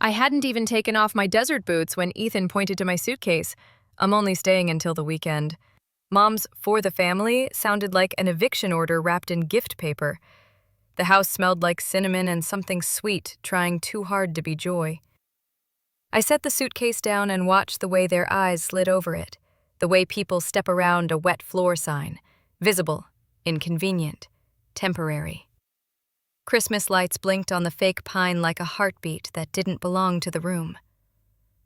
I hadn't even taken off my desert boots when Ethan pointed to my suitcase. I'm only staying until the weekend. Mom's "for the family" sounded like an eviction order wrapped in gift paper. The house smelled like cinnamon and something sweet, trying too hard to be joy. I set the suitcase down and watched the way their eyes slid over it, the way people step around a wet floor sign, visible, inconvenient, temporary. Christmas lights blinked on the fake pine like a heartbeat that didn't belong to the room.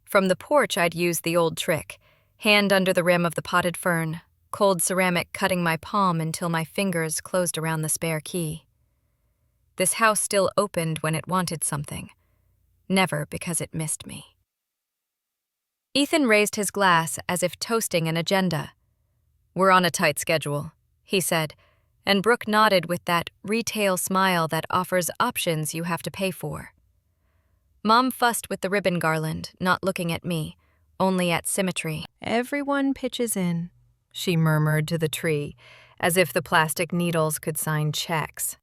From the porch, I'd used the old trick, hand under the rim of the potted fern, cold ceramic cutting my palm until my fingers closed around the spare key. This house still opened when it wanted something, never because it missed me. Ethan raised his glass as if toasting an agenda. "We're on a tight schedule," he said, and Brooke nodded with that retail smile that offers options you have to pay for. Mom fussed with the ribbon garland, not looking at me, only at symmetry. "Everyone pitches in," she murmured to the tree, as if the plastic needles could sign checks.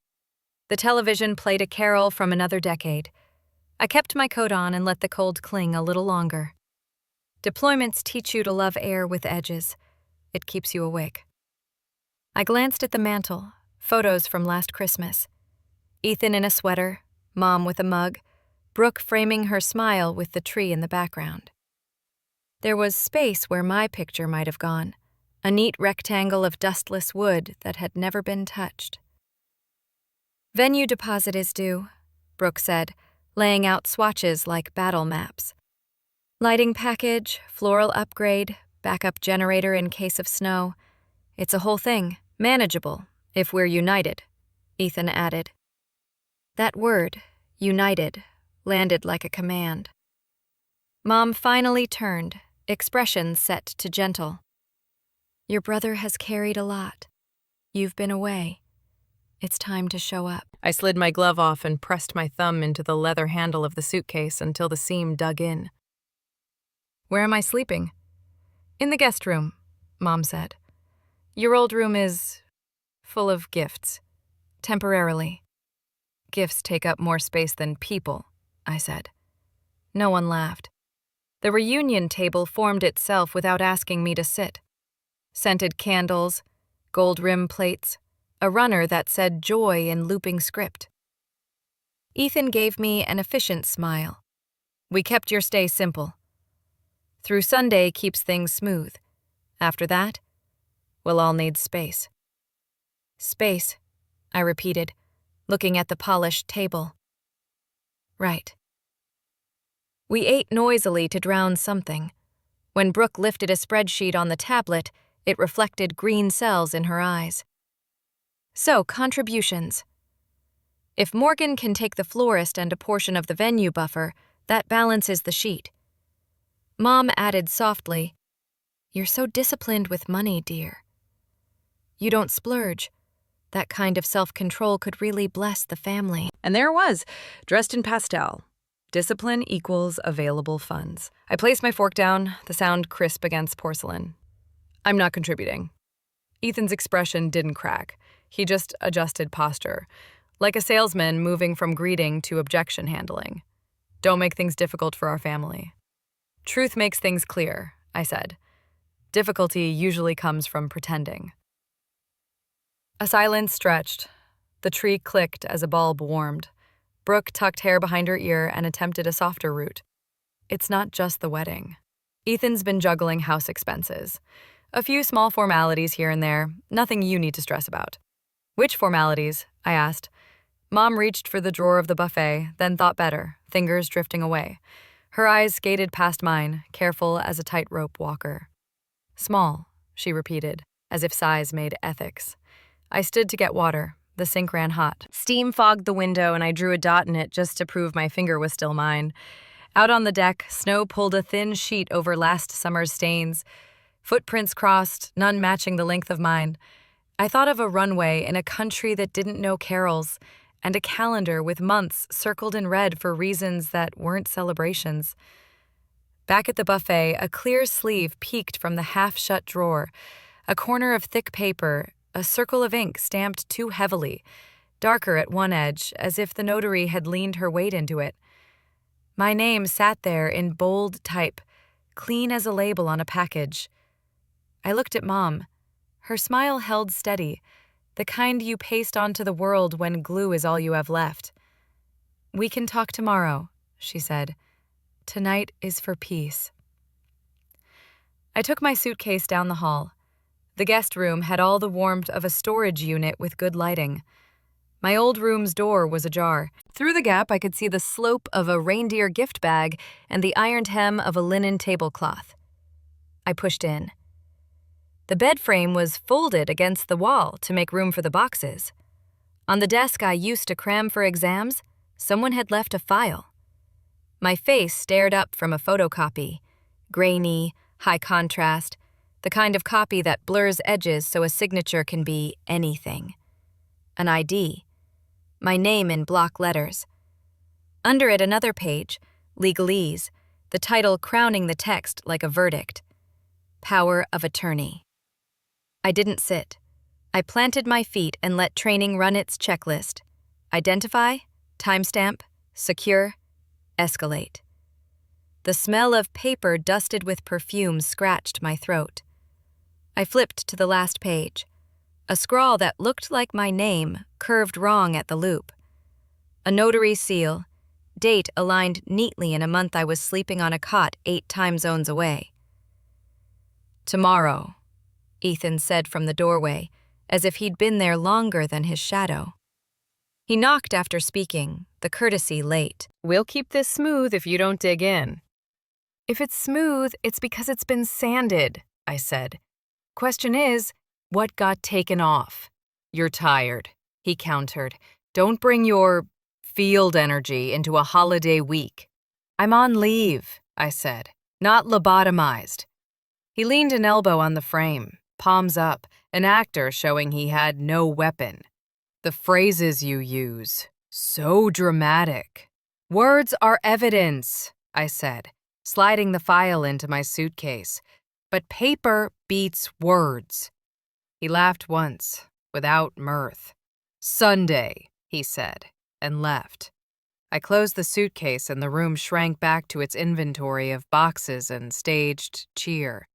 The television played a carol from another decade. I kept my coat on and let the cold cling a little longer. Deployments teach you to love air with edges. It keeps you awake. I glanced at the mantel, photos from last Christmas. Ethan in a sweater, Mom with a mug, Brooke framing her smile with the tree in the background. There was space where my picture might have gone, a neat rectangle of dustless wood that had never been touched. "Venue deposit is due," Brooke said, laying out swatches like battle maps. "Lighting package, floral upgrade, backup generator in case of snow. It's a whole thing, manageable, if we're united," Ethan added. That word, united, landed like a command. Mom finally turned, expression set to gentle. "Your brother has carried a lot. You've been away. It's time to show up." I slid my glove off and pressed my thumb into the leather handle of the suitcase until the seam dug in. "Where am I sleeping?" "In the guest room," Mom said. "Your old room is full of gifts. Temporarily." "Gifts take up more space than people," I said. No one laughed. The reunion table formed itself without asking me to sit. Scented candles, gold rim plates, a runner that said joy in looping script. Ethan gave me an efficient smile. "We kept your stay simple. Through Sunday keeps things smooth. After that, we'll all need space." "Space," I repeated, looking at the polished table. "Right." We ate noisily to drown something. When Brooke lifted a spreadsheet on the tablet, it reflected green cells in her eyes. "So, contributions. If Morgan can take the florist and a portion of the venue buffer, that balances the sheet." Mom added softly, "You're so disciplined with money, dear. You don't splurge. That kind of self-control could really bless the family." And there it was, dressed in pastel. Discipline equals available funds. I placed my fork down, the sound crisp against porcelain. "I'm not contributing." Ethan's expression didn't crack. He just adjusted posture, like a salesman moving from greeting to objection handling. "Don't make things difficult for our family." "Truth makes things clear," I said. "Difficulty usually comes from pretending." A silence stretched. The tree clicked as a bulb warmed. Brooke tucked hair behind her ear and attempted a softer route. "It's not just the wedding. Ethan's been juggling house expenses. A few small formalities here and there, nothing you need to stress about." "Which formalities?" I asked. Mom reached for the drawer of the buffet, then thought better, fingers drifting away. Her eyes skated past mine, careful as a tightrope walker. "Small," she repeated, as if size made ethics. I stood to get water. The sink ran hot. Steam fogged the window, and I drew a dot in it just to prove my finger was still mine. Out on the deck, snow pulled a thin sheet over last summer's stains. Footprints crossed, none matching the length of mine. I thought of a runway in a country that didn't know carols, and a calendar with months circled in red for reasons that weren't celebrations. Back at the buffet, a clear sleeve peeked from the half-shut drawer, a corner of thick paper, a circle of ink stamped too heavily, darker at one edge, as if the notary had leaned her weight into it. My name sat there in bold type, clean as a label on a package. I looked at Mom. Her smile held steady, the kind you paste onto the world when glue is all you have left. "We can talk tomorrow," she said. "Tonight is for peace." I took my suitcase down the hall. The guest room had all the warmth of a storage unit with good lighting. My old room's door was ajar. Through the gap, I could see the slope of a reindeer gift bag and the ironed hem of a linen tablecloth. I pushed in. The bed frame was folded against the wall to make room for the boxes. On the desk I used to cram for exams, someone had left a file. My face stared up from a photocopy, grainy, high contrast, the kind of copy that blurs edges so a signature can be anything. An ID. My name in block letters. Under it another page, legalese, the title crowning the text like a verdict. Power of attorney. I didn't sit. I planted my feet and let training run its checklist. Identify, timestamp, secure, escalate. The smell of paper dusted with perfume scratched my throat. I flipped to the last page. A scrawl that looked like my name, curved wrong at the loop. A notary seal, date aligned neatly in a month I was sleeping on a cot 8 time zones away. "Tomorrow," Ethan said from the doorway, as if he'd been there longer than his shadow. He knocked after speaking, the courtesy late. "We'll keep this smooth if you don't dig in." "If it's smooth, it's because it's been sanded," I said. "Question is, what got taken off?" "You're tired," he countered. "Don't bring your field energy into a holiday week." "I'm on leave," I said, "not lobotomized." He leaned an elbow on the frame, palms up, an actor showing he had no weapon. "The phrases you use, so dramatic." "Words are evidence," I said, sliding the file into my suitcase. "But paper beats words." He laughed once, without mirth. "Sunday," he said, and left. I closed the suitcase and the room shrank back to its inventory of boxes and staged cheer.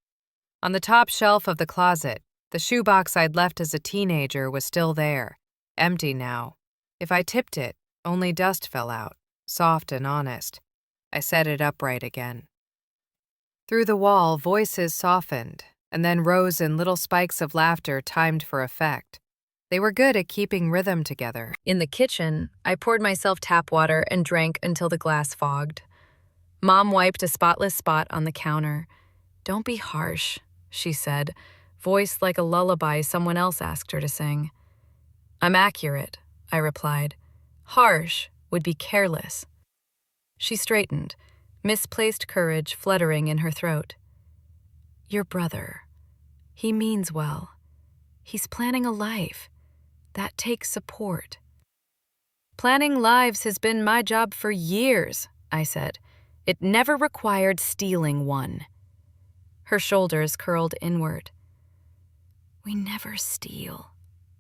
On the top shelf of the closet, the shoebox I'd left as a teenager was still there, empty now. If I tipped it, only dust fell out, soft and honest. I set it upright again. Through the wall, voices softened, and then rose in little spikes of laughter timed for effect. They were good at keeping rhythm together. In the kitchen, I poured myself tap water and drank until the glass fogged. Mom wiped a spotless spot on the counter. "Don't be harsh," she said, voiced like a lullaby someone else asked her to sing. "I'm accurate," I replied. "Harsh would be careless." She straightened, misplaced courage fluttering in her throat. "Your brother. He means well. He's planning a life. That takes support." "Planning lives has been my job for years," I said. "It never required stealing one." Her shoulders curled inward. "We never steal,"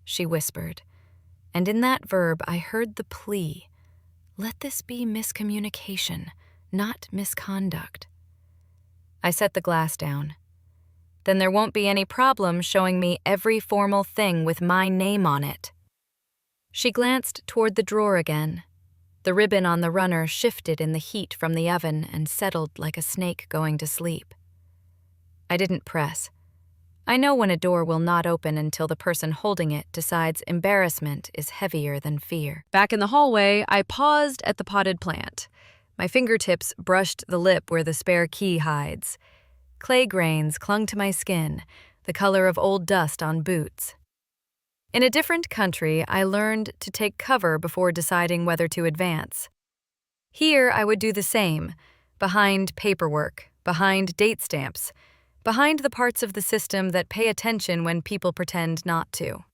she whispered. And in that verb I heard the plea. Let this be miscommunication, not misconduct. I set the glass down. Then there won't be any problem showing me every formal thing with my name on it. She glanced toward the drawer again. The ribbon on the runner shifted in the heat from the oven and settled like a snake going to sleep. I didn't press. I know when a door will not open until the person holding it decides embarrassment is heavier than fear. Back in the hallway, I paused at the potted plant. My fingertips brushed the lip where the spare key hides. Clay grains clung to my skin, the color of old dust on boots. In a different country, I learned to take cover before deciding whether to advance. Here, I would do the same, behind paperwork, behind date stamps, behind the parts of the system that pay attention when people pretend not to.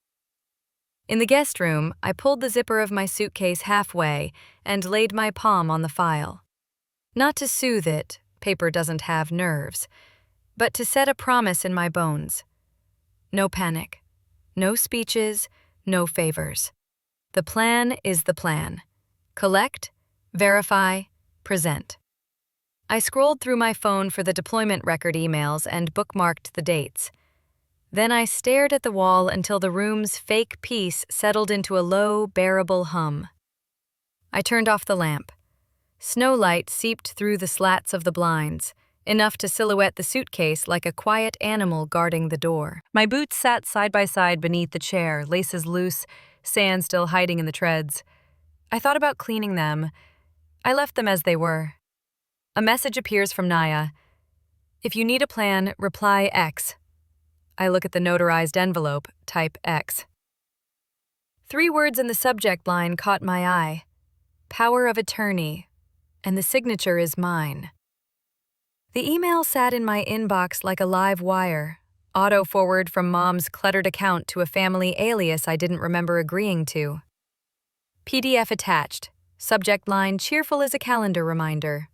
In the guest room, I pulled the zipper of my suitcase halfway and laid my palm on the file. Not to soothe it, paper doesn't have nerves, but to set a promise in my bones. No panic. No speeches, no favors. The plan is the plan. Collect, verify, present. I scrolled through my phone for the deployment record emails and bookmarked the dates. Then I stared at the wall until the room's fake peace settled into a low, bearable hum. I turned off the lamp. Snowlight seeped through the slats of the blinds, enough to silhouette the suitcase like a quiet animal guarding the door. My boots sat side by side beneath the chair, laces loose, sand still hiding in the treads. I thought about cleaning them. I left them as they were. A message appears from Naya. If you need a plan, reply X. I look at the notarized envelope, type X. 3 words in the subject line caught my eye. Power of attorney, and the signature is mine. The email sat in my inbox like a live wire, auto-forward from Mom's cluttered account to a family alias I didn't remember agreeing to. PDF attached, subject line cheerful as a calendar reminder.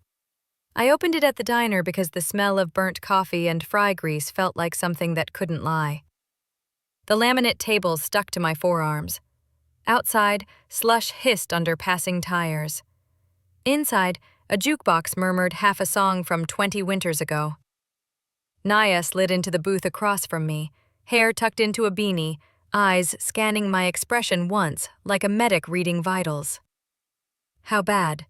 I opened it at the diner because the smell of burnt coffee and fry grease felt like something that couldn't lie. The laminate table stuck to my forearms. Outside, slush hissed under passing tires. Inside, a jukebox murmured half a song from 20 winters ago. Naya slid into the booth across from me, hair tucked into a beanie, eyes scanning my expression once, like a medic reading vitals. How bad?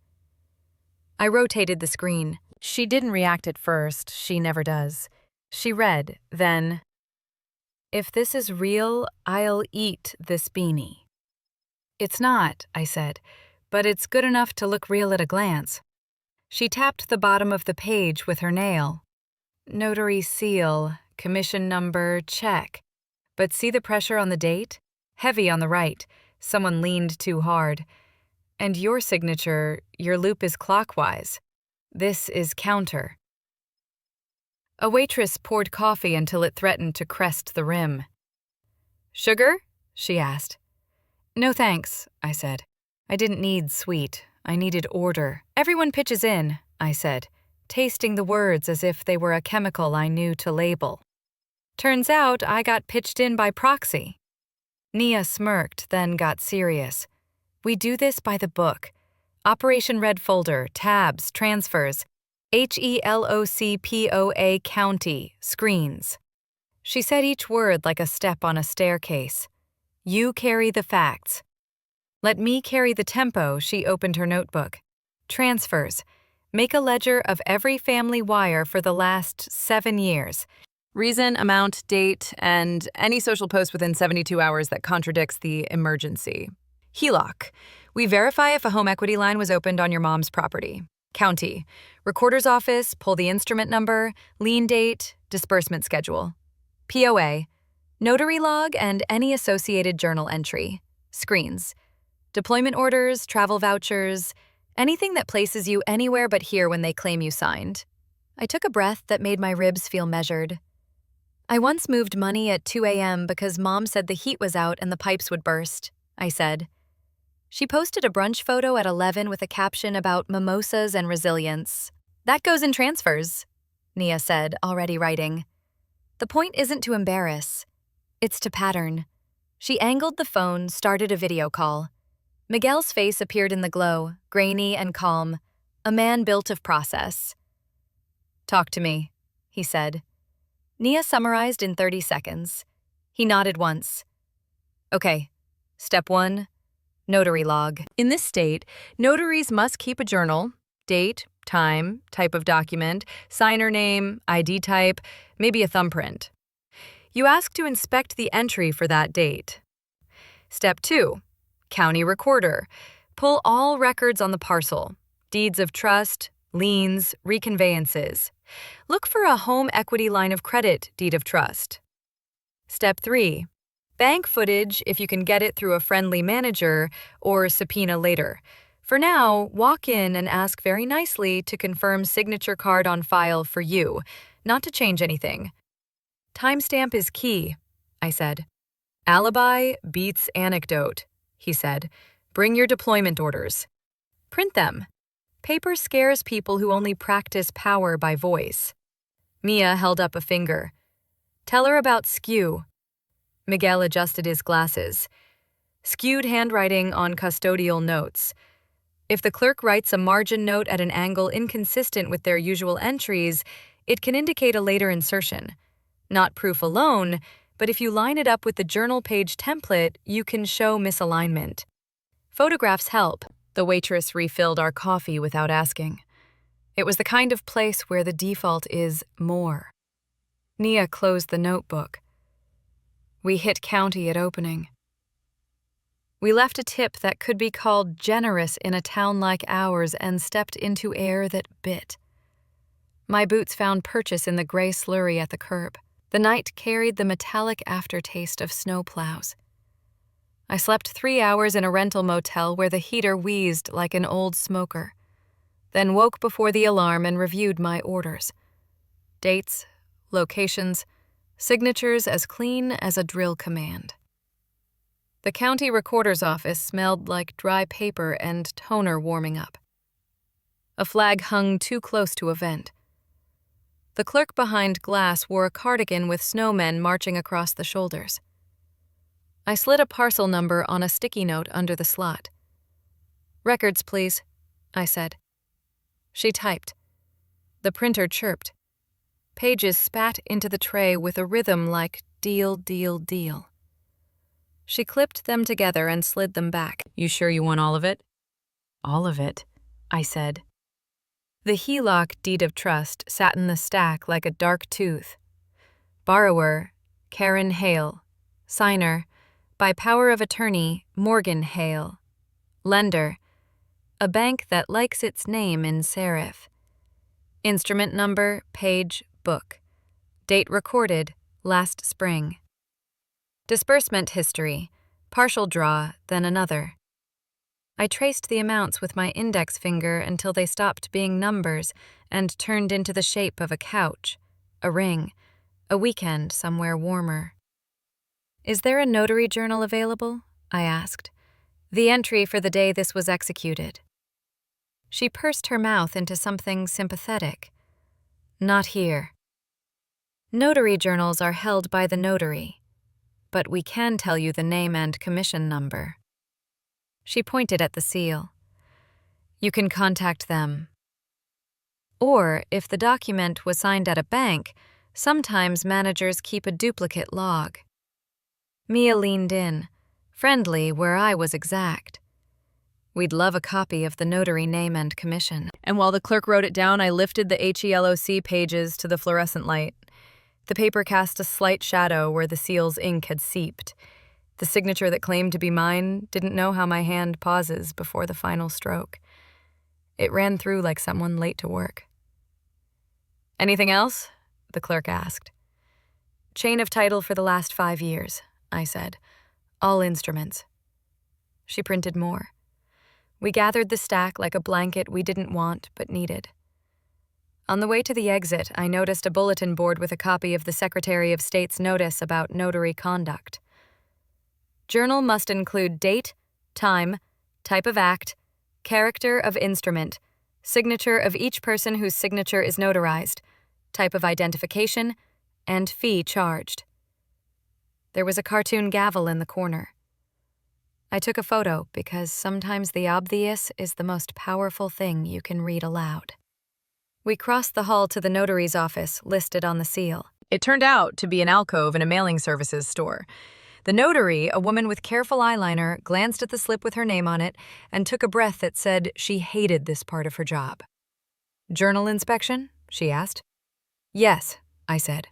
I rotated the screen. She didn't react at first, she never does. She read, then, "If this is real, I'll eat this beanie." "It's not," I said, "but it's good enough to look real at a glance." She tapped the bottom of the page with her nail. "Notary seal, commission number, check. But see the pressure on the date? Heavy on the right. Someone leaned too hard. And your signature, your loop is clockwise. This is counter." A waitress poured coffee until it threatened to crest the rim. "Sugar?" she asked. "No thanks," I said. I didn't need sweet. I needed order. "Everyone pitches in," I said, tasting the words as if they were a chemical I knew to label. Turns out I got pitched in by proxy. Nia smirked, then got serious. "We do this by the book. Operation Red Folder, tabs, transfers, HELOCPOA county, screens." She said each word like a step on a staircase. "You carry the facts." "Let me carry the tempo," she opened her notebook. "Transfers. Make a ledger of every family wire for the last 7 years. Reason, amount, date, and any social post within 72 hours that contradicts the emergency. HELOC. We verify if a home equity line was opened on your mom's property. County. Recorder's office, pull the instrument number, lien date, disbursement schedule. POA. Notary log and any associated journal entry. Screens. Deployment orders, travel vouchers, anything that places you anywhere but here when they claim you signed." I took a breath that made my ribs feel measured. "I once moved money at 2 a.m. because Mom said the heat was out and the pipes would burst," I said. She posted a brunch photo at 11 with a caption about mimosas and resilience. "That goes in transfers," Nia said, already writing. "The point isn't to embarrass. It's to pattern." She angled the phone, started a video call. Miguel's face appeared in the glow, grainy and calm, a man built of process. "Talk to me," he said. Nia summarized in 30 seconds. He nodded once. "Okay, step 1. Notary log. In this state, notaries must keep a journal, date, time, type of document, signer name, ID type, maybe a thumbprint. You ask to inspect the entry for that date. Step 2. County recorder. Pull all records on the parcel, deeds of trust, liens, reconveyances. Look for a home equity line of credit deed of trust. Step 3. Bank footage if you can get it through a friendly manager or subpoena later. For now, walk in and ask very nicely to confirm signature card on file for you, not to change anything. Timestamp is key, I said. Alibi beats anecdote, he said. Bring your deployment orders. Print them. Paper scares people who only practice power by voice. Mia held up a finger. Tell her about skew. Miguel adjusted his glasses. Skewed handwriting on custodial notes. If the clerk writes a margin note at an angle inconsistent with their usual entries, it can indicate a later insertion. Not proof alone, but if you line it up with the journal page template, you can show misalignment. Photographs help. The waitress refilled our coffee without asking. It was the kind of place where the default is more. Nia closed the notebook. We hit county at opening. We left a tip that could be called generous in a town like ours and stepped into air that bit. My boots found purchase in the gray slurry at the curb. The night carried the metallic aftertaste of snowplows. I slept 3 hours in a rental motel where the heater wheezed like an old smoker, then woke before the alarm and reviewed my orders. Dates, locations, signatures as clean as a drill command. The county recorder's office smelled like dry paper and toner warming up. A flag hung too close to a vent. The clerk behind glass wore a cardigan with snowmen marching across the shoulders. I slid a parcel number on a sticky note under the slot. "Records, please," I said. She typed. The printer chirped. Pages spat into the tray with a rhythm like deal, deal, deal. She clipped them together and slid them back. "You sure you want all of it?" "All of it," I said. The HELOC deed of trust sat in the stack like a dark tooth. Borrower, Karen Hale. Signer, by power of attorney, Morgan Hale. Lender, a bank that likes its name in serif. Instrument number, page, book. Date recorded, last spring. Disbursement history, partial draw, then another. I traced the amounts with my index finger until they stopped being numbers and turned into the shape of a couch, a ring, a weekend somewhere warmer. "Is there a notary journal available?" I asked. The entry for the day this was executed. She pursed her mouth into something sympathetic. "Not here. Notary journals are held by the notary, but we can tell you the name and commission number." She pointed at the seal. "You can contact them. Or, if the document was signed at a bank, sometimes managers keep a duplicate log." Mia leaned in, friendly where I was exact. "We'd love a copy of the notary name and commission." And while the clerk wrote it down, I lifted the HELOC pages to the fluorescent light. The paper cast a slight shadow where the seal's ink had seeped. The signature that claimed to be mine didn't know how my hand pauses before the final stroke. It ran through like someone late to work. "Anything else?" the clerk asked. "Chain of title for the last 5 years," I said. "All instruments." She printed more. We gathered the stack like a blanket we didn't want but needed. On the way to the exit, I noticed a bulletin board with a copy of the Secretary of State's notice about notary conduct. Journal must include date, time, type of act, character of instrument, signature of each person whose signature is notarized, type of identification, and fee charged. There was a cartoon gavel in the corner. I took a photo because sometimes the obvious is the most powerful thing you can read aloud. We crossed the hall to the notary's office listed on the seal. It turned out to be an alcove in a mailing services store. The notary, a woman with careful eyeliner, glanced at the slip with her name on it and took a breath that said she hated this part of her job. "Journal inspection?" she asked. "Yes," I said.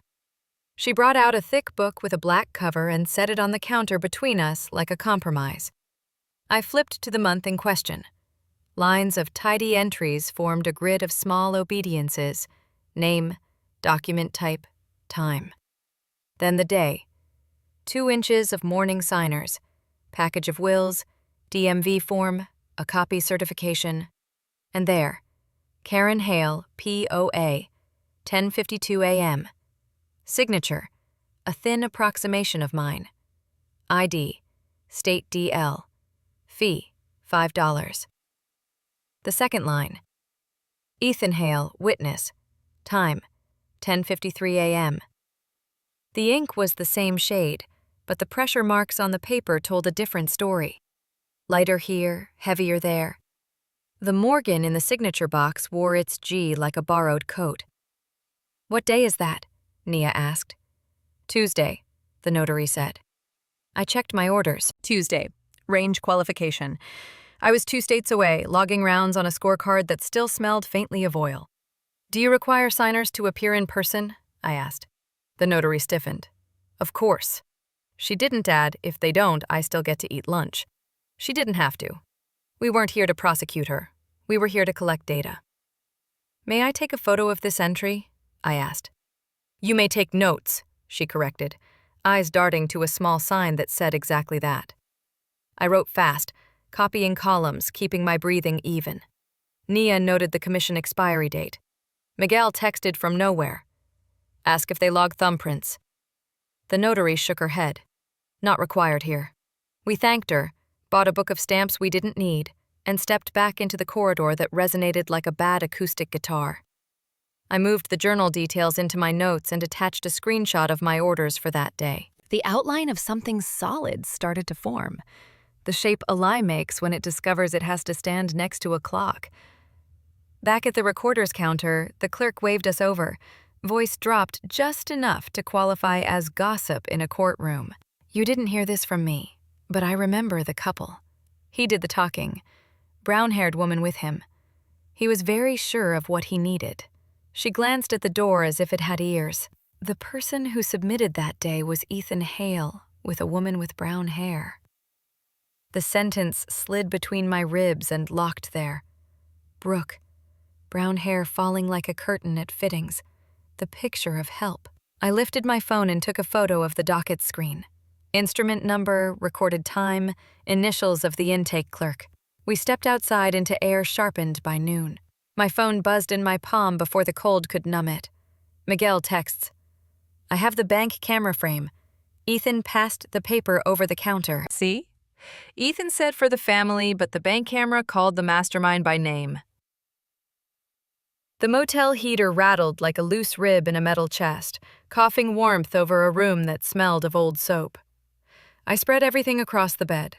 She brought out a thick book with a black cover and set it on the counter between us like a compromise. I flipped to the month in question. Lines of tidy entries formed a grid of small obediences: name, document type, time. Then the day. 2 inches of morning signers, package of wills, DMV form, a copy certification. And there, Karen Hale, POA, 10:52 a.m. Signature, a thin approximation of mine. ID, State DL. Fee, $5. The second line. Ethan Hale, witness. Time, 10:53 a.m. The ink was the same shade, but the pressure marks on the paper told a different story. Lighter here, heavier there. The Morgan in the signature box wore its G like a borrowed coat. "What day is that?" Nia asked. "Tuesday," the notary said. I checked my orders. Tuesday. Range qualification. I was 2 states away, logging rounds on a scorecard that still smelled faintly of oil. "Do you require signers to appear in person?" I asked. The notary stiffened. "Of course." She didn't add, "If they don't, I still get to eat lunch." She didn't have to. We weren't here to prosecute her. We were here to collect data. "May I take a photo of this entry?" I asked. "You may take notes," she corrected, eyes darting to a small sign that said exactly that. I wrote fast, copying columns, keeping my breathing even. Nia noted the commission expiry date. Miguel texted from nowhere. "Ask if they log thumbprints." The notary shook her head. "Not required here." We thanked her, bought a book of stamps we didn't need, and stepped back into the corridor that resonated like a bad acoustic guitar. I moved the journal details into my notes and attached a screenshot of my orders for that day. The outline of something solid started to form, the shape a lie makes when it discovers it has to stand next to a clock. Back at the recorder's counter, the clerk waved us over, voice dropped just enough to qualify as gossip in a courtroom. "You didn't hear this from me, but I remember the couple." He did the talking, brown-haired woman with him. He was very sure of what he needed. She glanced at the door as if it had ears. The person who submitted that day was Ethan Hale, with a woman with brown hair. The sentence slid between my ribs and locked there. Brooke, brown hair falling like a curtain at fittings, the picture of help. I lifted my phone and took a photo of the docket screen. Instrument number, recorded time, initials of the intake clerk. We stepped outside into air sharpened by noon. My phone buzzed in my palm before the cold could numb it. Miguel texts, "I have the bank camera frame." Ethan passed the paper over the counter. "See? Ethan said for the family, but the bank camera called the mastermind by name." The motel heater rattled like a loose rib in a metal chest, coughing warmth over a room that smelled of old soap. I spread everything across the bed.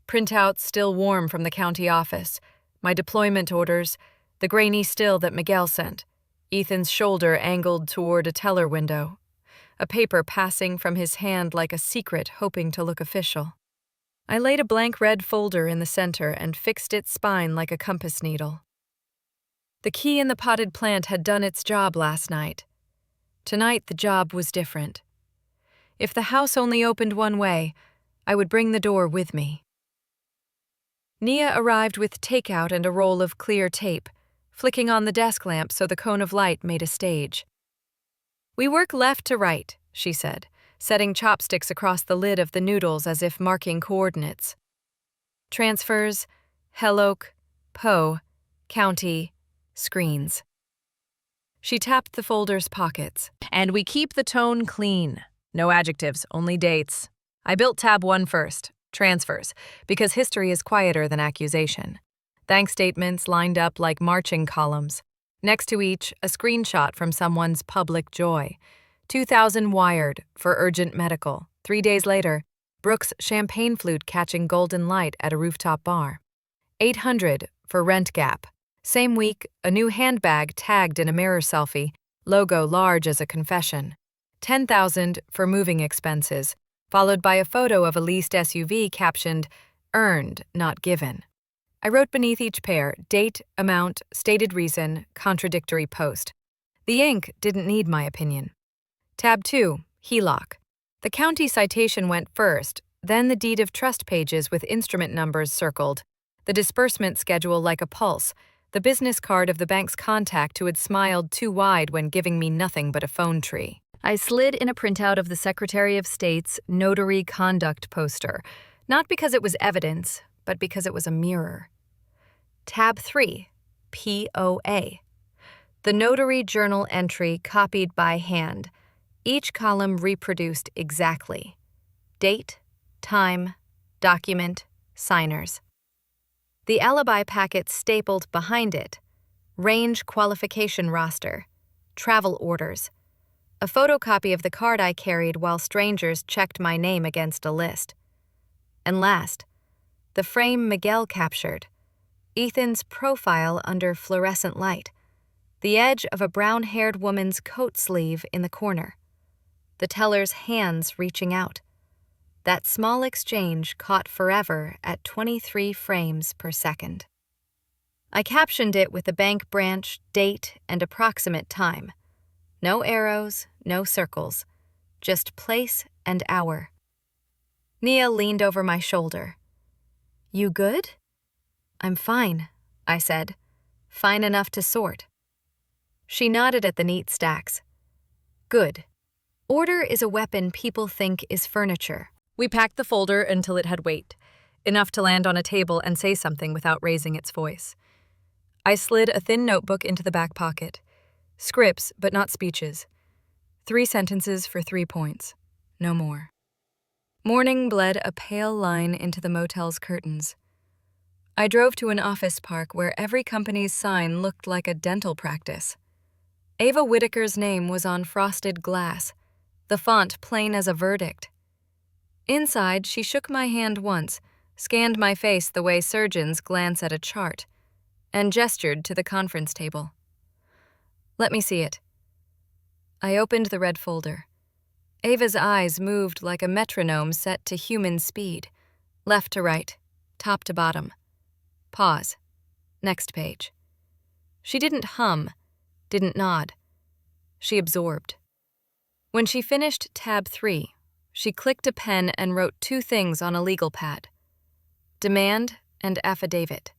Printouts still warm from the county office, my deployment orders, the grainy still that Miguel sent, Ethan's shoulder angled toward a teller window, a paper passing from his hand like a secret hoping to look official. I laid a blank red folder in the center and fixed its spine like a compass needle. The key in the potted plant had done its job last night. Tonight the job was different. If the house only opened one way, I would bring the door with me. Nia arrived with takeout and a roll of clear tape, flicking on the desk lamp so the cone of light made a stage. "We work left to right," she said, setting chopsticks across the lid of the noodles as if marking coordinates. "Transfers, HELOC, PO, county, screens." She tapped the folder's pockets. "And we keep the tone clean. No adjectives, only dates." I built tab 1 first, transfers, because history is quieter than accusation. Thank statements lined up like marching columns. Next to each, a screenshot from someone's public joy. 2,000 wired for urgent medical. 3 days later, Brooke's champagne flute catching golden light at a rooftop bar. 800 for rent gap. Same week, a new handbag tagged in a mirror selfie, logo large as a confession. 10,000 for moving expenses, followed by a photo of a leased SUV captioned, "Earned, not given." I wrote beneath each pair, date, amount, stated reason, contradictory post. The ink didn't need my opinion. Tab 2, HELOC. The county citation went first, then the deed of trust pages with instrument numbers circled, the disbursement schedule like a pulse, the business card of the bank's contact who had smiled too wide when giving me nothing but a phone tree. I slid in a printout of the Secretary of State's Notary Conduct poster, not because it was evidence, but because it was a mirror. Tab 3, POA. The Notary Journal entry copied by hand, each column reproduced exactly. Date, time, document, signers. The alibi packet stapled behind it, range qualification roster, travel orders, a photocopy of the card I carried while strangers checked my name against a list. And last, the frame Miguel captured, Ethan's profile under fluorescent light, the edge of a brown-haired woman's coat sleeve in the corner, the teller's hands reaching out. That small exchange caught forever at 23 frames per second. I captioned it with the bank branch, date, and approximate time. No arrows, no circles, just place and hour. Nia leaned over my shoulder. "You good?" "I'm fine," I said. "Fine enough to sort." She nodded at the neat stacks. "Good. Order is a weapon people think is furniture." We packed the folder until it had weight, enough to land on a table and say something without raising its voice. I slid a thin notebook into the back pocket. Scripts, but not speeches. 3 sentences for 3 points. No more. Morning bled a pale line into the motel's curtains. I drove to an office park where every company's sign looked like a dental practice. Ava Whitaker's name was on frosted glass, the font plain as a verdict. Inside, she shook my hand once, scanned my face the way surgeons glance at a chart, and gestured to the conference table. "Let me see it." I opened the red folder. Ava's eyes moved like a metronome set to human speed, left to right, top to bottom. Pause. Next page. She didn't hum, didn't nod. She absorbed. When she finished tab 3, she clicked a pen and wrote 2 things on a legal pad: demand and affidavit.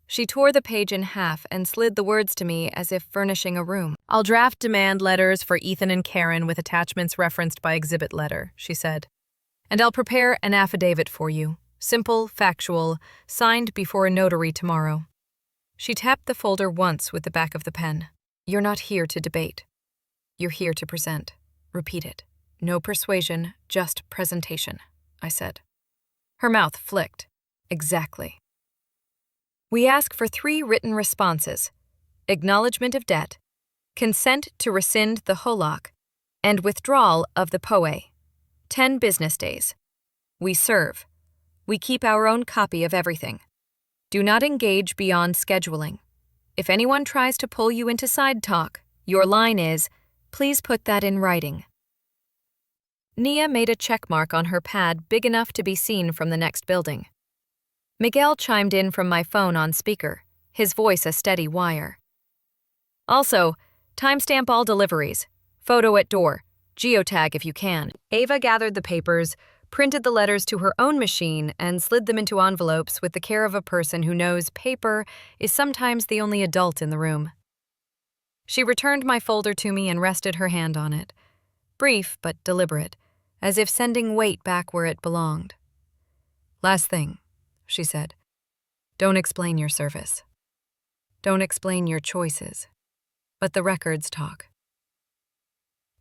She tore the page in half and slid the words to me as if furnishing a room. "I'll draft demand letters for Ethan and Karen with attachments referenced by exhibit letter," she said. "And I'll prepare an affidavit for you. Simple, factual, signed before a notary tomorrow." She tapped the folder once with the back of the pen. "You're not here to debate. You're here to present." Repeated. "No persuasion, just presentation," I said. Her mouth flicked. "Exactly." We ask for 3 written responses: acknowledgment of debt, consent to rescind the HELOC, and withdrawal of the POA. 10 business days. We serve. We keep our own copy of everything. Do not engage beyond scheduling. If anyone tries to pull you into side talk, your line is, "Please put that in writing." Nia made a check mark on her pad big enough to be seen from the next building. Miguel chimed in from my phone on speaker, his voice a steady wire. "Also, timestamp all deliveries. Photo at door. Geotag if you can." Ava gathered the papers, printed the letters to her own machine, and slid them into envelopes with the care of a person who knows paper is sometimes the only adult in the room. She returned my folder to me and rested her hand on it. Brief but deliberate, as if sending weight back where it belonged. "Last thing," she said. "Don't explain your service. Don't explain your choices. But the records talk."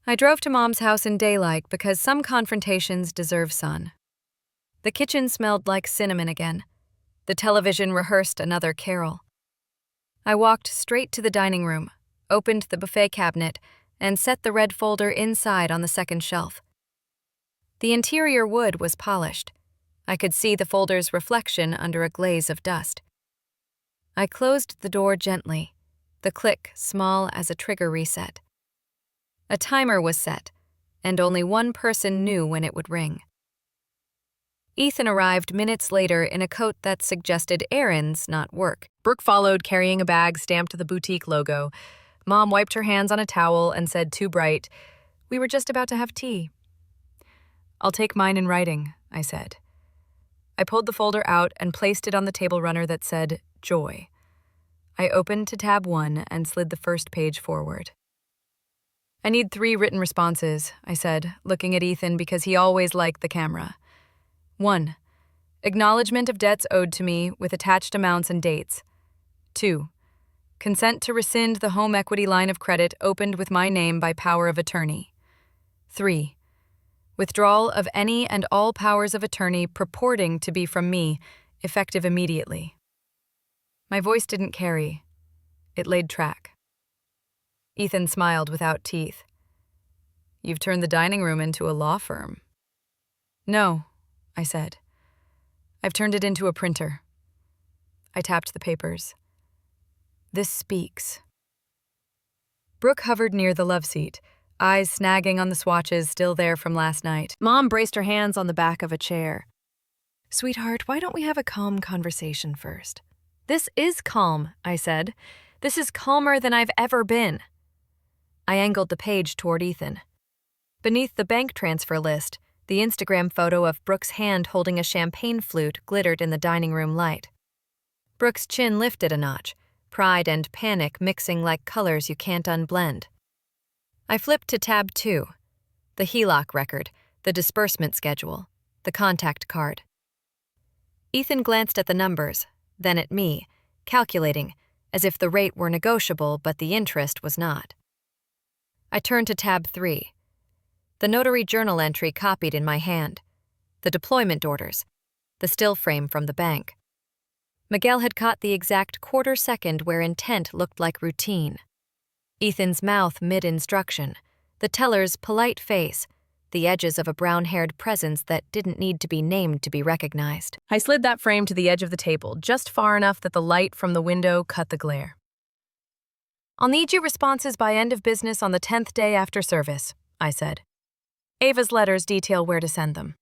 I drove to Mom's house in daylight because some confrontations deserve sun. The kitchen smelled like cinnamon again. The television rehearsed another carol. I walked straight to the dining room, opened the buffet cabinet, and set the red folder inside on the second shelf. The interior wood was polished. I could see the folder's reflection under a glaze of dust. I closed the door gently, the click small as a trigger reset. A timer was set, and only one person knew when it would ring. Ethan arrived minutes later in a coat that suggested errands, not work. Brooke followed, carrying a bag stamped to the boutique logo. Mom wiped her hands on a towel and said too bright, "We were just about to have tea." "I'll take mine in writing," I said. I pulled the folder out and placed it on the table runner that said, Joy. I opened to tab 1 and slid the first page forward. "I need 3 written responses," I said, looking at Ethan because he always liked the camera. 1. Acknowledgment of debts owed to me with attached amounts and dates. 2. Consent to rescind the home equity line of credit opened with my name by power of attorney. 3. Withdrawal of any and all powers of attorney purporting to be from me, effective immediately. My voice didn't carry. It laid track. Ethan smiled without teeth. "You've turned the dining room into a law firm." "No," I said. "I've turned it into a printer." I tapped the papers. This speaks. Brooke hovered near the love seat, eyes snagging on the swatches still there from last night. Mom braced her hands on the back of a chair. Sweetheart, why don't we have a calm conversation first? This is calm, I said. This is calmer than I've ever been. I angled the page toward Ethan. Beneath the bank transfer list, the Instagram photo of Brooke's hand holding a champagne flute glittered in the dining room light. Brooke's chin lifted a notch, pride and panic mixing like colors you can't unblend. I flipped to tab 2, the HELOC record, the disbursement schedule, the contact card. Ethan glanced at the numbers, then at me, calculating, as if the rate were negotiable but the interest was not. I turned to tab 3, the notary journal entry copied in my hand, the deployment orders, the still frame from the bank. Miguel had caught the exact quarter second where intent looked like routine. Ethan's mouth mid-instruction, the teller's polite face, the edges of a brown-haired presence that didn't need to be named to be recognized. I slid that frame to the edge of the table, just far enough that the light from the window cut the glare. I'll need your responses by end of business on the 10th day after service, I said. Ava's letters detail where to send them.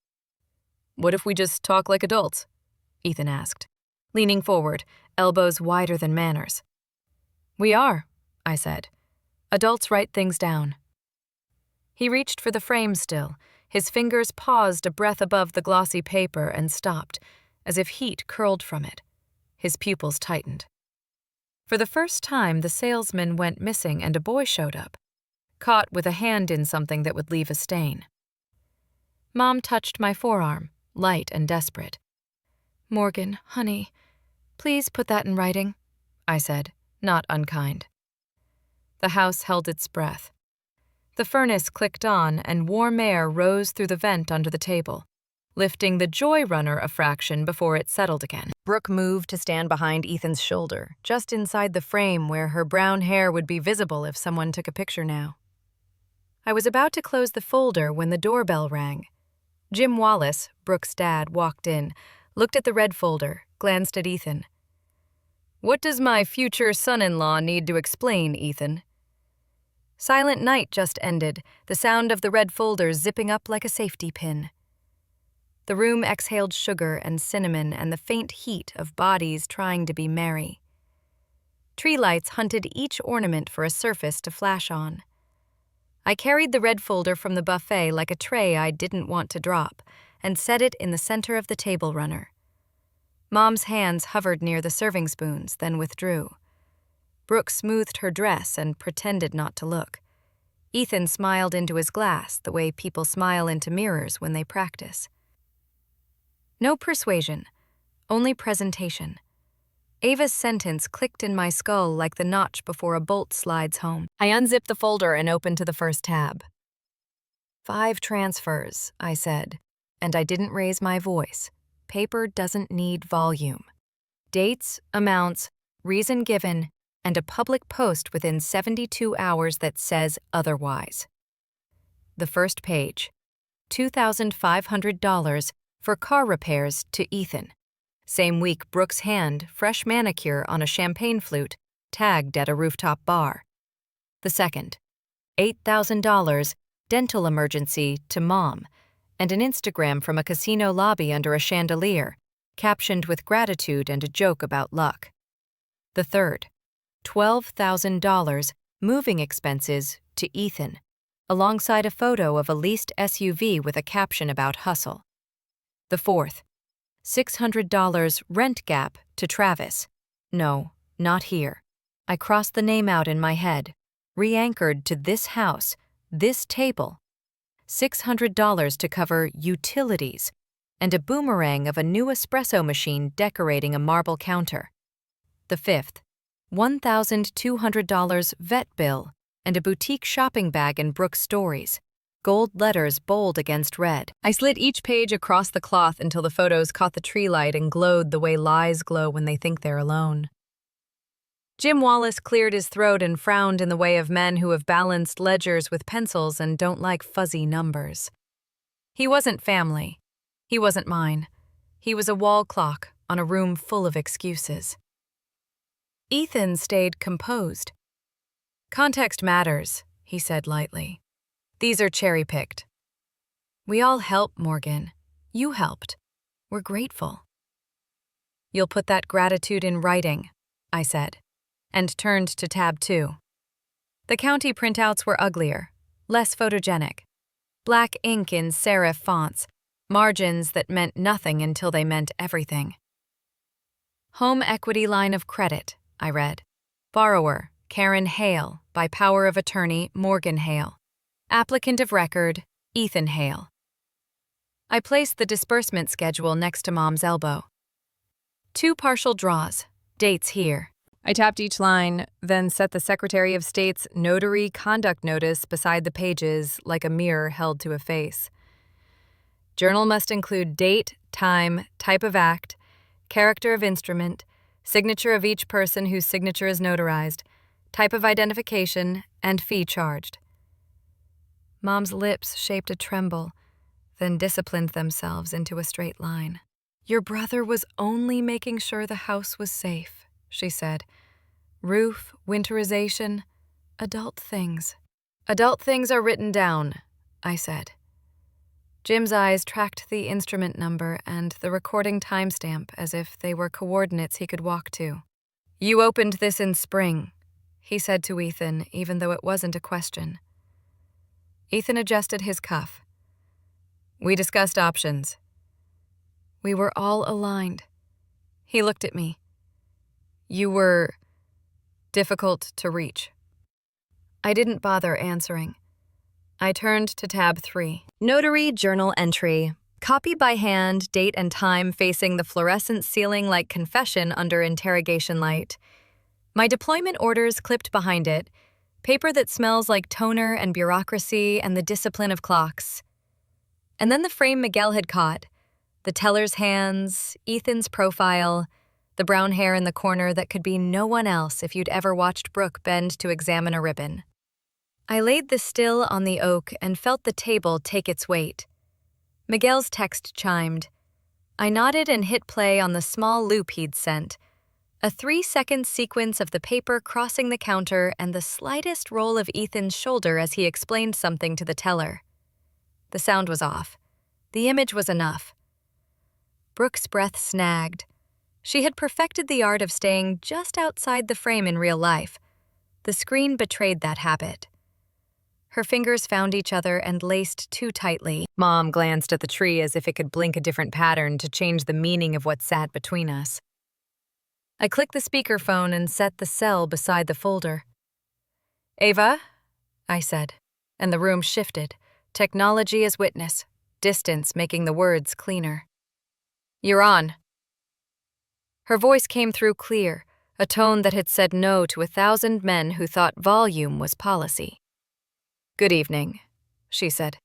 What if we just talk like adults? Ethan asked, leaning forward, elbows wider than manners. We are, I said. Adults write things down. He reached for the frame still. His fingers paused a breath above the glossy paper and stopped, as if heat curled from it. His pupils tightened. For the first time, the salesman went missing and a boy showed up, caught with a hand in something that would leave a stain. Mom touched my forearm, light and desperate. Morgan, honey, please put that in writing, I said, not unkind. The house held its breath. The furnace clicked on and warm air rose through the vent under the table, lifting the joy runner a fraction before it settled again. Brooke moved to stand behind Ethan's shoulder, just inside the frame where her brown hair would be visible if someone took a picture now. I was about to close the folder when the doorbell rang. Jim Wallace, Brooke's dad, walked in, looked at the red folder, glanced at Ethan. What does my future son-in-law need to explain, Ethan? Silent night just ended, the sound of the red folder zipping up like a safety pin. The room exhaled sugar and cinnamon and the faint heat of bodies trying to be merry. Tree lights hunted each ornament for a surface to flash on. I carried the red folder from the buffet like a tray I didn't want to drop and set it in the center of the table runner. Mom's hands hovered near the serving spoons, then withdrew. Brooke smoothed her dress and pretended not to look. Ethan smiled into his glass the way people smile into mirrors when they practice. No persuasion, only presentation. Ava's sentence clicked in my skull like the notch before a bolt slides home. I unzipped the folder and opened to the first tab. 5 transfers, I said, and I didn't raise my voice. Paper doesn't need volume. Dates, amounts, reason given, and a public post within 72 hours that says otherwise. The first page, $2,500 for car repairs to Ethan. Same week, Brooke's hand, fresh manicure on a champagne flute, tagged at a rooftop bar. The second, $8,000, dental emergency to Mom, and an Instagram from a casino lobby under a chandelier, captioned with gratitude and a joke about luck. The third, $12,000 moving expenses to Ethan, alongside a photo of a leased SUV with a caption about hustle. The fourth, $600 rent gap to Travis. No, not here. I crossed the name out in my head, re-anchored to this house, this table. $600 to cover utilities, and a boomerang of a new espresso machine decorating a marble counter. The fifth, $1,200 vet bill and a boutique shopping bag in Brooke's stories, gold letters bold against red. I slid each page across the cloth until the photos caught the tree light and glowed the way lies glow when they think they're alone. Jim Wallace cleared his throat and frowned in the way of men who have balanced ledgers with pencils and don't like fuzzy numbers. He wasn't family. He wasn't mine. He was a wall clock on a room full of excuses. Ethan stayed composed. "Context matters," he said lightly. "These are cherry-picked." "We all help, Morgan. You helped. We're grateful." "You'll put that gratitude in writing," I said, and turned to tab 2. The county printouts were uglier, less photogenic. Black ink in serif fonts, margins that meant nothing until they meant everything. "Home equity line of credit," I read. "Borrower, Karen Hale, by power of attorney, Morgan Hale. Applicant of record, Ethan Hale." I placed the disbursement schedule next to Mom's elbow. 2 partial draws, dates here. I tapped each line, then set the Secretary of State's Notary conduct notice beside the pages like a mirror held to a face. Journal must include date, time, type of act, character of instrument, signature of each person whose signature is notarized, type of identification, and fee charged. Mom's lips shaped a tremble, then disciplined themselves into a straight line. "Your brother was only making sure the house was safe," she said. "Roof, winterization, adult things." "Adult things are written down," I said. Jim's eyes tracked the instrument number and the recording timestamp as if they were coordinates he could walk to. "You opened this in spring," he said to Ethan, even though it wasn't a question. Ethan adjusted his cuff. "We discussed options." "We were all aligned." He looked at me. "You were difficult to reach." I didn't bother answering. I turned to tab 3. Notary journal entry. Copy by hand, date and time facing the fluorescent ceiling like confession under interrogation light. My deployment orders clipped behind it, paper that smells like toner and bureaucracy and the discipline of clocks. And then the frame Miguel had caught, the teller's hands, Ethan's profile, the brown hair in the corner that could be no one else if you'd ever watched Brooke bend to examine a ribbon. I laid the still on the oak and felt the table take its weight. Miguel's text chimed. I nodded and hit play on the small loop he'd sent, a 3-second sequence of the paper crossing the counter and the slightest roll of Ethan's shoulder as he explained something to the teller. The sound was off. The image was enough. Brooke's breath snagged. She had perfected the art of staying just outside the frame in real life. The screen betrayed that habit. Her fingers found each other and laced too tightly. Mom glanced at the tree as if it could blink a different pattern to change the meaning of what sat between us. I clicked the speakerphone and set the cell beside the folder. "Ava?" I said, and the room shifted, technology as witness, distance making the words cleaner. "You're on." Her voice came through clear, a tone that had said no to 1,000 men who thought volume was policy. "Good evening," she said.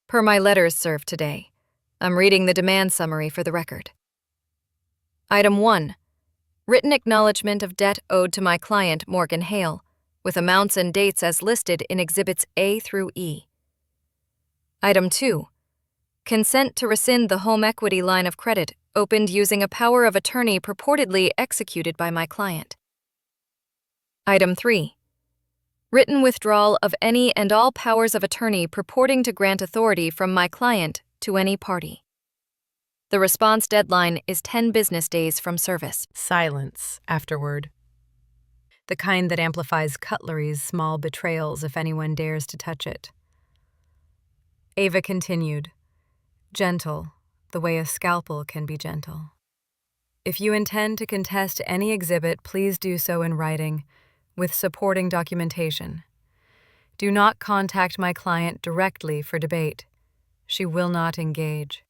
"Per my letters served today, I'm reading the demand summary for the record. Item 1. Written acknowledgment of debt owed to my client, Morgan Hale, with amounts and dates as listed in Exhibits A through E. Item 2. Consent to rescind the home equity line of credit opened using a power of attorney purportedly executed by my client. Item 3. Written withdrawal of any and all powers of attorney purporting to grant authority from my client to any party. The response deadline is 10 business days from service." Silence afterward. The kind that amplifies cutlery's small betrayals if anyone dares to touch it. Ava continued, gentle, the way a scalpel can be gentle. "If you intend to contest any exhibit, please do so in writing, with supporting documentation. Do not contact my client directly for debate. She will not engage."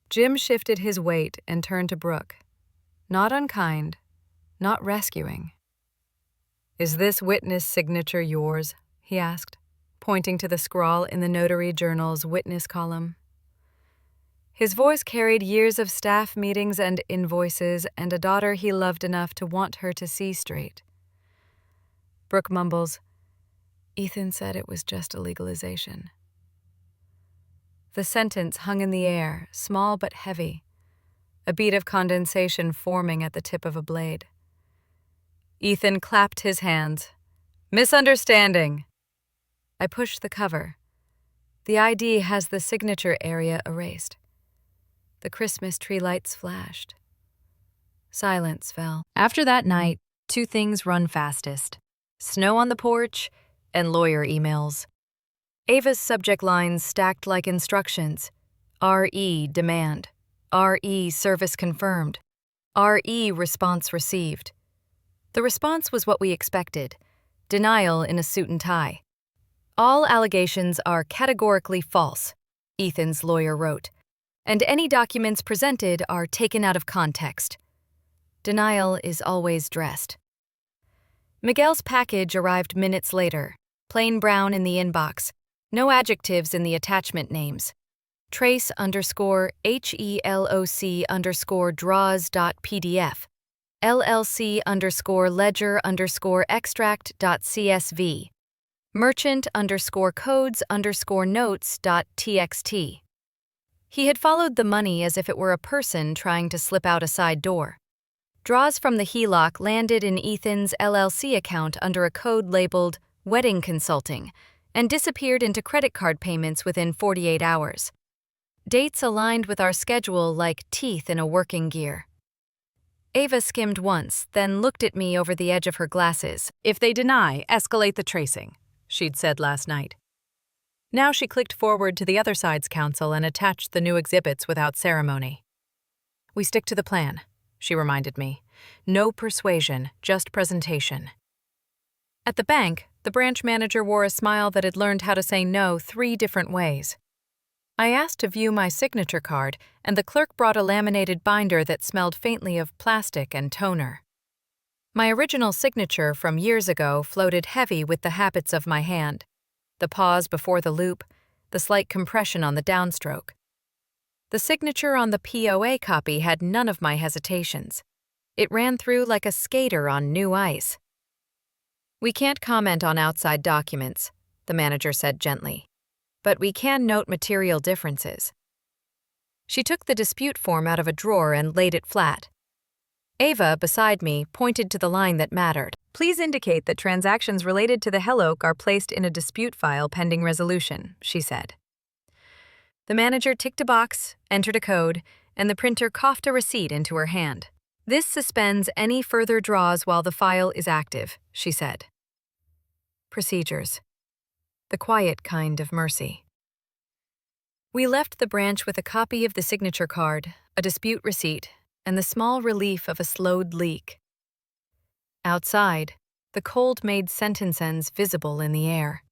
Jim shifted his weight and turned to Brooke. Not unkind, not rescuing. "Is this witness signature yours?" he asked, pointing to the scrawl in the Notary Journal's witness column. His voice carried years of staff meetings and invoices and a daughter he loved enough to want her to see straight. Brooke mumbles, "Ethan said it was just a legalization." The sentence hung in the air, small but heavy, a bead of condensation forming at the tip of a blade. Ethan clapped his hands. Misunderstanding. I pushed the cover. The ID has the signature area erased. The Christmas tree lights flashed. Silence fell. After that night, two things run fastest: snow on the porch and lawyer emails. Ava's subject lines stacked like instructions. RE demand. RE service confirmed. RE response received. The response was what we expected: denial in a suit and tie. All allegations are categorically false, Ethan's lawyer wrote, and any documents presented are taken out of context. Denial is always dressed. Miguel's package arrived minutes later, plain brown in the inbox, no adjectives in the attachment names. Trace_HELOC_draws.pdf, LLC_ledger_extract.csv, merchant_codes_notes.txt. He had followed the money as if it were a person trying to slip out a side door. Draws from the HELOC landed in Ethan's LLC account under a code labeled Wedding Consulting and disappeared into credit card payments within 48 hours. Dates aligned with our schedule like teeth in a working gear. Ava skimmed once, then looked at me over the edge of her glasses. If they deny, escalate the tracing, she'd said last night. Now she clicked forward to the other side's counsel and attached the new exhibits without ceremony. We stick to the plan, she reminded me. No persuasion, just presentation. At the bank, the branch manager wore a smile that had learned how to say no 3 different ways. I asked to view my signature card, and the clerk brought a laminated binder that smelled faintly of plastic and toner. My original signature from years ago floated heavy with the habits of my hand: the pause before the loop, the slight compression on the downstroke. The signature on the POA copy had none of my hesitations. It ran through like a skater on new ice. "We can't comment on outside documents," the manager said gently, "but we can note material differences." She took the dispute form out of a drawer and laid it flat. Ava, beside me, pointed to the line that mattered. "Please indicate that transactions related to the HELOC are placed in a dispute file pending resolution," she said. The manager ticked a box, entered a code, and the printer coughed a receipt into her hand. "This suspends any further draws while the file is active," she said. Procedures. The quiet kind of mercy. We left the branch with a copy of the signature card, a dispute receipt, and the small relief of a slowed leak. Outside, the cold made sentence ends visible in the air.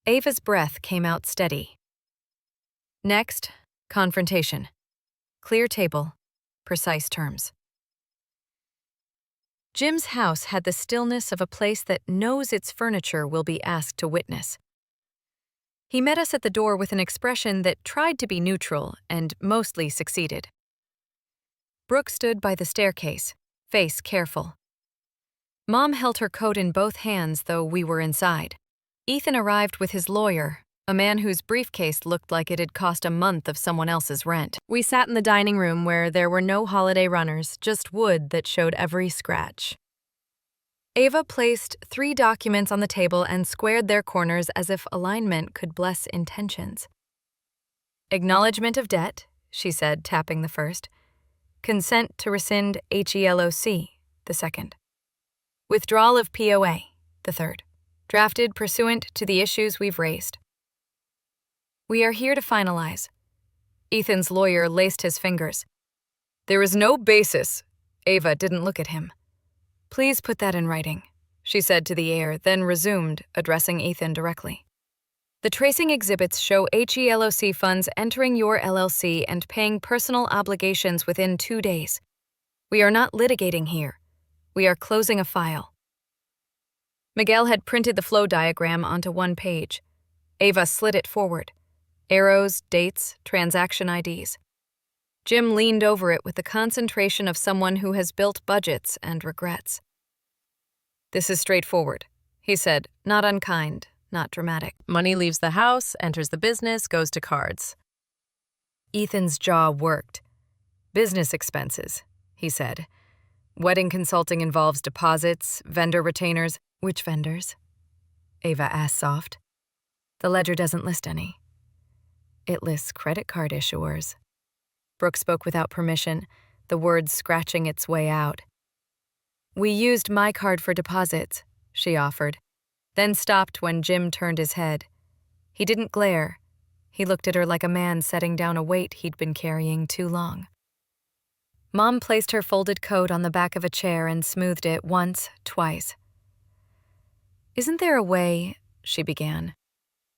Ava's breath came out steady. Next, confrontation. Clear table, precise terms. Jim's house had the stillness of a place that knows its furniture will be asked to witness. He met us at the door with an expression that tried to be neutral and mostly succeeded. Brooke stood by the staircase, face careful. Mom held her coat in both hands, though we were inside. Ethan arrived with his lawyer, a man whose briefcase looked like it had cost a month of someone else's rent. We sat in the dining room where there were no holiday runners, just wood that showed every scratch. Ava placed 3 documents on the table and squared their corners as if alignment could bless intentions. Acknowledgment of debt, she said, tapping the first. Consent to rescind HELOC, the second. Withdrawal of POA, the third. Drafted pursuant to the issues we've raised. We are here to finalize. Ethan's lawyer laced his fingers. There is no basis. Ava didn't look at him. Please put that in writing, she said to the heir, then resumed, addressing Ethan directly. The tracing exhibits show HELOC funds entering your LLC and paying personal obligations within 2 days. We are not litigating here. We are closing a file. Miguel had printed the flow diagram onto one page. Ava slid it forward. Arrows, dates, transaction IDs. Jim leaned over it with the concentration of someone who has built budgets and regrets. This is straightforward, he said, not unkind, not dramatic. Money leaves the house, enters the business, goes to cards. Ethan's jaw worked. Business expenses, he said. Wedding consulting involves deposits, vendor retainers. Which vendors? Ava asked soft. The ledger doesn't list any. It lists credit card issuers. Brooke spoke without permission, the words scratching its way out. We used my card for deposits, she offered, then stopped when Jim turned his head. He didn't glare. He looked at her like a man setting down a weight he'd been carrying too long. Mom placed her folded coat on the back of a chair and smoothed it once, twice. Isn't there a way, she began,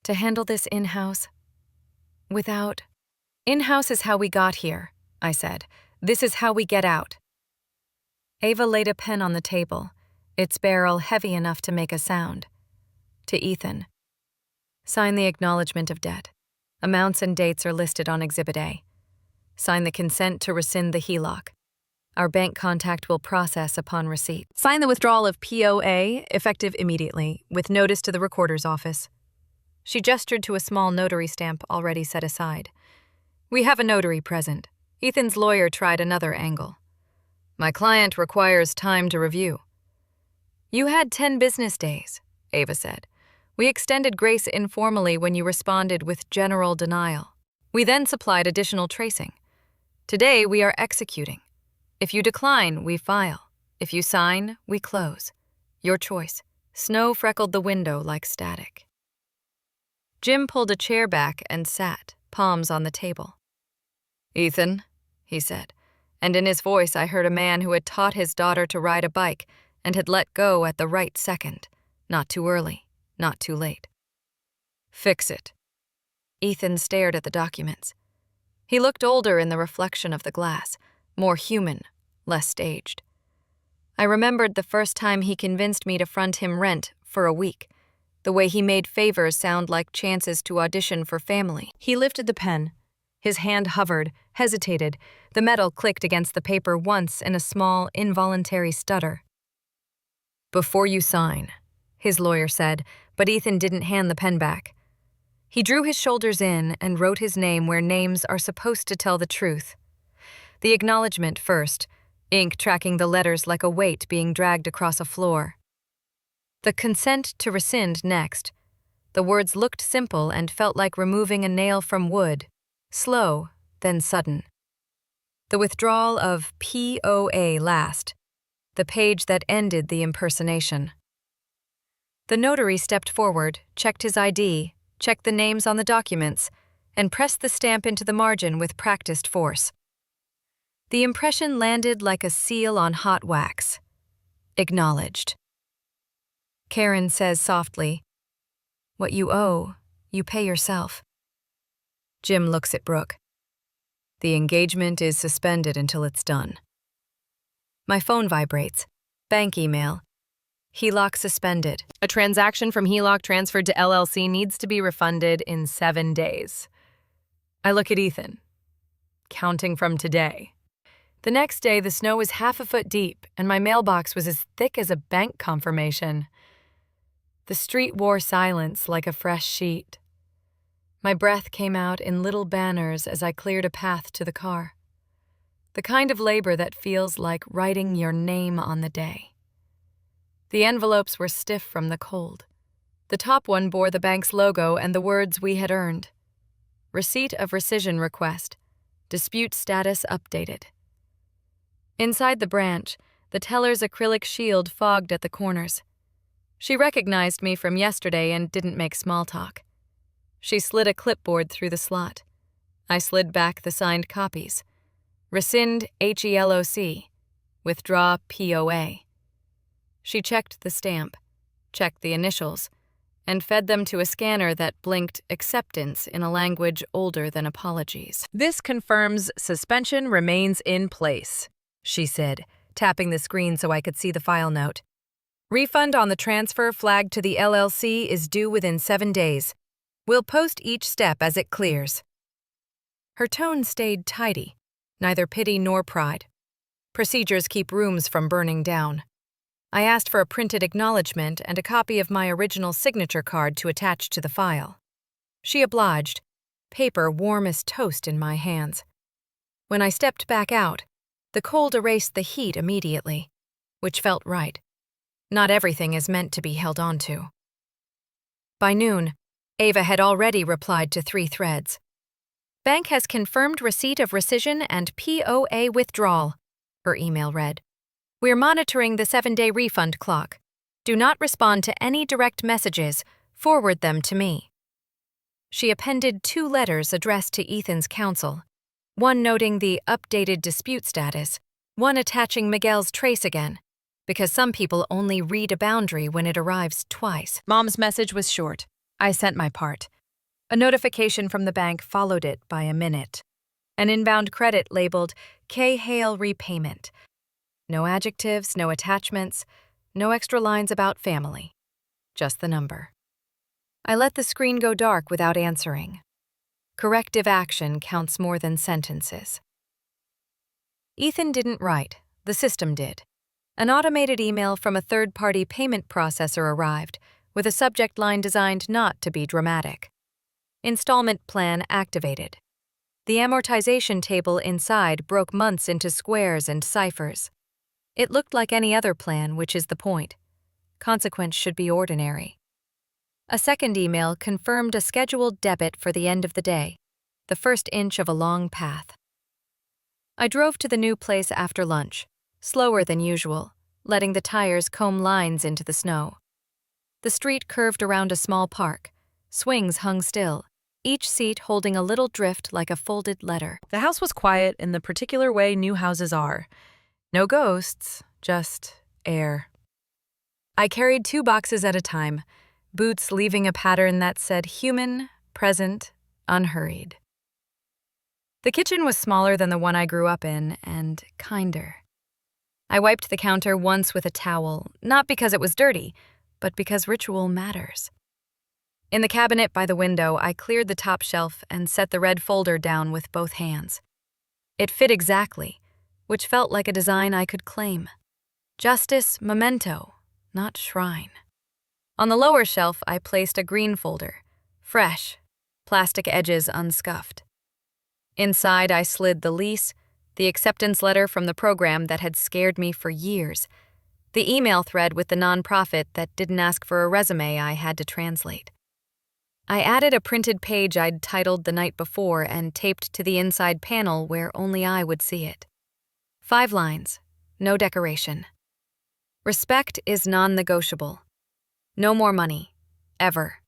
to handle this in-house? Without... In-house is how we got here, I said. This is how we get out. Ava laid a pen on the table, its barrel heavy enough to make a sound. To Ethan. Sign the acknowledgment of debt. Amounts and dates are listed on Exhibit A. Sign the consent to rescind the HELOC. Our bank contact will process upon receipt. Sign the withdrawal of POA, effective immediately, with notice to the Recorder's office. She gestured to a small notary stamp already set aside. We have a notary present. Ethan's lawyer tried another angle. My client requires time to review. You had 10 business days, Ava said. We extended grace informally when you responded with general denial. We then supplied additional tracing. Today, we are executing. If you decline, we file. If you sign, we close. Your choice. Snow freckled the window like static. Jim pulled a chair back and sat, palms on the table. Ethan, he said, and in his voice I heard a man who had taught his daughter to ride a bike and had let go at the right second, not too early, not too late. Fix it. Ethan stared at the documents. He looked older in the reflection of the glass, more human, less staged. I remembered the first time he convinced me to front him rent for a week, the way he made favors sound like chances to audition for family. He lifted the pen. His hand hovered, hesitated. The metal clicked against the paper once in a small, involuntary stutter. Before you sign, his lawyer said, but Ethan didn't hand the pen back. He drew his shoulders in and wrote his name where names are supposed to tell the truth. The acknowledgment first, ink tracking the letters like a weight being dragged across a floor. The consent to rescind next. The words looked simple and felt like removing a nail from wood, slow, then sudden. The withdrawal of POA last, the page that ended the impersonation. The notary stepped forward, checked his ID, checked the names on the documents, and pressed the stamp into the margin with practiced force. The impression landed like a seal on hot wax. Acknowledged. Karen says softly, "What you owe, you pay yourself." Jim looks at Brooke. The engagement is suspended until it's done. My phone vibrates. Bank email. HELOC suspended. A transaction from HELOC transferred to LLC needs to be refunded in 7 days. I look at Ethan. Counting from today. The next day, the snow was half a foot deep, and my mailbox was as thick as a bank confirmation. The street wore silence like a fresh sheet. My breath came out in little banners as I cleared a path to the car. The kind of labor that feels like writing your name on the day. The envelopes were stiff from the cold. The top one bore the bank's logo and the words we had earned. Receipt of rescission request. Dispute status updated. Inside the branch, the teller's acrylic shield fogged at the corners. She recognized me from yesterday and didn't make small talk. She slid a clipboard through the slot. I slid back the signed copies. Rescind HELOC. Withdraw POA. She checked the stamp, checked the initials, and fed them to a scanner that blinked acceptance in a language older than apologies. This confirms suspension remains in place, she said, tapping the screen so I could see the file note. Refund on the transfer flagged to the LLC is due within 7 days. We'll post each step as it clears. Her tone stayed tidy, neither pity nor pride. Procedures keep rooms from burning down. I asked for a printed acknowledgment and a copy of my original signature card to attach to the file. She obliged, paper warm as toast in my hands. When I stepped back out, The cold erased the heat immediately, which felt right. Not everything is meant to be held on to. By noon, Ava had already replied to 3 threads. Bank has confirmed receipt of rescission and POA withdrawal, her email read. We're monitoring the 7-day refund clock. Do not respond to any direct messages. Forward them to me. She appended 2 letters addressed to Ethan's counsel, one noting the updated dispute status, one attaching Miguel's trace again, because some people only read a boundary when it arrives twice. Mom's message was short. I sent my part. A notification from the bank followed it by a minute. An inbound credit labeled K. Hale repayment. No adjectives, no attachments, no extra lines about family. Just the number. I let the screen go dark without answering. Corrective action counts more than sentences. Ethan didn't write, the system did. An automated email from a third-party payment processor arrived, with a subject line designed not to be dramatic. Installment plan activated. The amortization table inside broke months into squares and ciphers. It looked like any other plan, which is the point. Consequence should be ordinary. A second email confirmed a scheduled debit for the end of the day, the first inch of a long path. I drove to the new place after lunch, slower than usual, letting the tires comb lines into the snow. The street curved around a small park. Swings hung still, each seat holding a little drift like a folded letter. The house was quiet in the particular way new houses are. No ghosts, just air. I carried 2 boxes at a time, boots leaving a pattern that said human, present, unhurried. The kitchen was smaller than the one I grew up in, and kinder. I wiped the counter once with a towel, not because it was dirty, but because ritual matters. In the cabinet by the window, I cleared the top shelf and set the red folder down with both hands. It fit exactly, which felt like a design I could claim. Justice memento, not shrine. On the lower shelf, I placed a green folder, fresh, plastic edges unscuffed. Inside, I slid the lease, the acceptance letter from the program that had scared me for years, the email thread with the nonprofit that didn't ask for a resume I had to translate. I added a printed page I'd titled the night before and taped to the inside panel where only I would see it. 5 lines, no decoration. Respect is non-negotiable. No more money, ever.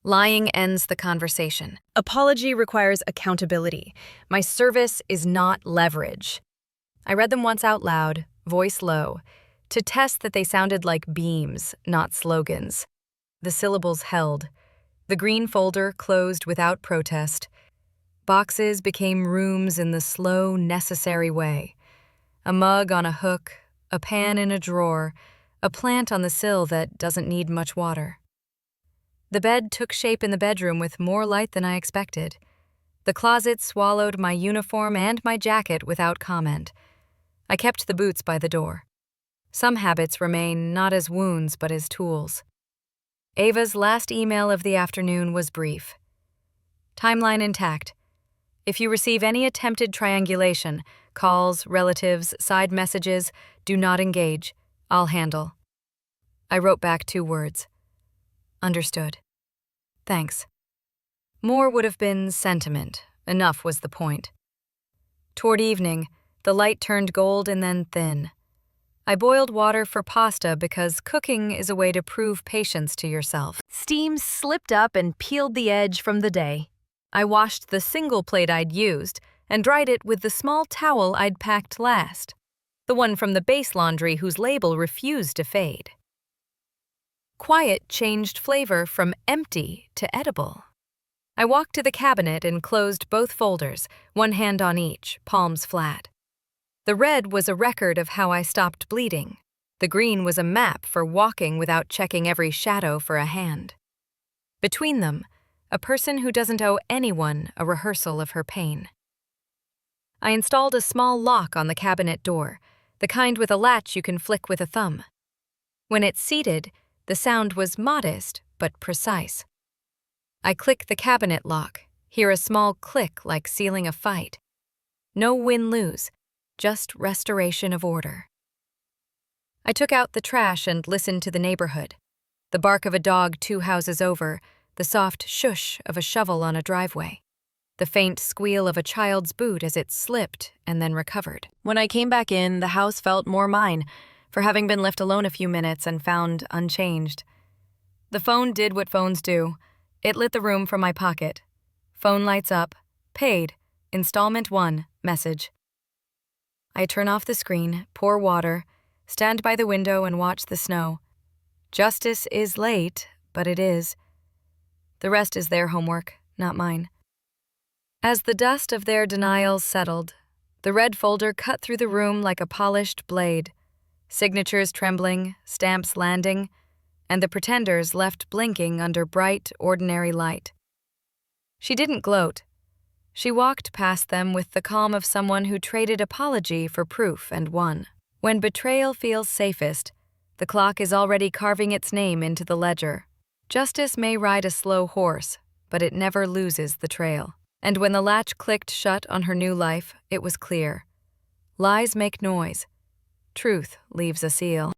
Lying ends the conversation. Apology requires accountability. My service is not leverage. I read them once out loud, voice low, to test that they sounded like beams, not slogans. The syllables held. The green folder closed without protest. Boxes became rooms in the slow, necessary way. A mug on a hook, a pan in a drawer, a plant on the sill that doesn't need much water. The bed took shape in the bedroom with more light than I expected. The closet swallowed my uniform and my jacket without comment. I kept the boots by the door. Some habits remain not as wounds but as tools. Ava's last email of the afternoon was brief. Timeline intact. If you receive any attempted triangulation, calls, relatives, side messages, do not engage. I'll handle. I wrote back 2 words. Understood. Thanks. More would have been sentiment. Enough was the point. Toward evening, the light turned gold and then thin. I boiled water for pasta because cooking is a way to prove patience to yourself. Steam slipped up and peeled the edge from the day. I washed the single plate I'd used and dried it with the small towel I'd packed last, the one from the base laundry whose label refused to fade. Quiet changed flavor from empty to edible. I walked to the cabinet and closed both folders, one hand on each, palms flat. The red was a record of how I stopped bleeding. The green was a map for walking without checking every shadow for a hand. Between them, a person who doesn't owe anyone a rehearsal of her pain. I installed a small lock on the cabinet door, the kind with a latch you can flick with a thumb. When it's seated, the sound was modest but precise. I click the cabinet lock, hear a small click like sealing a fight. No win-lose, just restoration of order. I took out the trash and listened to the neighborhood. The bark of a dog 2 houses over, the soft shush of a shovel on a driveway, the faint squeal of a child's boot as it slipped and then recovered. When I came back in, the house felt more mine, for having been left alone a few minutes and found unchanged. The phone did what phones do. It lit the room from my pocket. Phone lights up. Paid. Installment 1. Message. I turn off the screen, pour water, stand by the window and watch the snow. Justice is late, but it is. The rest is their homework, not mine. As the dust of their denials settled, the red folder cut through the room like a polished blade, signatures trembling, stamps landing, and the pretenders left blinking under bright, ordinary light. She didn't gloat. She walked past them with the calm of someone who traded apology for proof and won. When betrayal feels safest, the clock is already carving its name into the ledger. Justice may ride a slow horse, but it never loses the trail. And when the latch clicked shut on her new life, it was clear. Lies make noise. Truth leaves a seal.